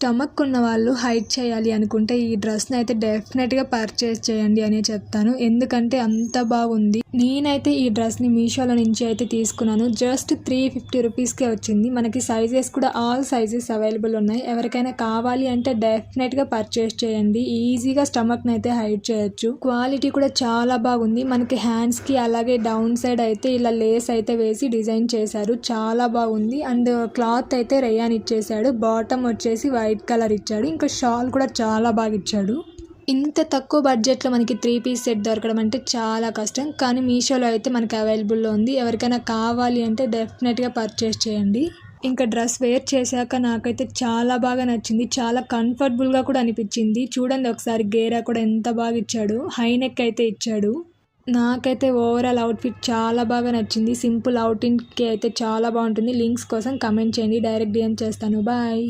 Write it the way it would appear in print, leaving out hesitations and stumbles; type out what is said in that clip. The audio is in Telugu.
స్టమక్ ఉన్న వాళ్ళు హైడ్ చేయాలి అనుకుంటే ఈ డ్రెస్ని అయితే డెఫినెట్గా పర్చేస్ చేయండి అనే చెప్తాను. ఎందుకంటే అంత బాగుంది. నేనైతే ఈ డ్రెస్ని మీషోలో నుంచి అయితే తీసుకున్నాను. జస్ట్ 350 రూపీస్కే వచ్చింది. మనకి సైజెస్ కూడా ఆల్ సైజెస్ అవైలబుల్ ఉన్నాయి. ఎవరికైనా కావాలి అంటే డెఫినెట్గా పర్చేస్ చేయండి. ఈజీగా స్టమక్ని అయితే హైడ్ చేయొచ్చు. క్వాలిటీ కూడా చాలా బాగుంది. మనకి హ్యాండ్స్కి అలాగే డౌన్ సైడ్ అయితే ఇలా లేస్ అయితే వేసి డిజైన్ చేశారు. చాలా బాగుంది. అండ్ క్లాత్ అయితే రేయాన్ ఇచ్చేసాడు. బాటమ్ వచ్చేసి వైట్ కలర్ ఇచ్చాడు. ఇంకా షాల్ కూడా చాలా బాగా ఇచ్చాడు. ఇంత తక్కువ బడ్జెట్లో మనకి 3 పీస్ సెట్ దొరకడం అంటే చాలా కష్టం. కానీ మీషోలో అయితే మనకి అవైలబుల్లో ఉంది. ఎవరికైనా కావాలి అంటే డెఫినెట్గా పర్చేస్ చేయండి. ఇంకా డ్రెస్ వేర్ చేశాక నాకైతే చాలా బాగా నచ్చింది. చాలా కంఫర్టబుల్గా కూడా అనిపించింది. చూడండి ఒకసారి గేరా కూడా ఎంత బాగా ఇచ్చాడు. హై నెక్ అయితే ఇచ్చాడు. నాకైతే ఓవరాల్ అవుట్ఫిట్ చాలా బాగా నచ్చింది. సింపుల్ అవుటింగ్కి అయితే చాలా బాగుంటుంది. లింక్స్ కోసం కమెంట్ చేయండి. డైరెక్ట్ DM చేస్తాను. బాయ్.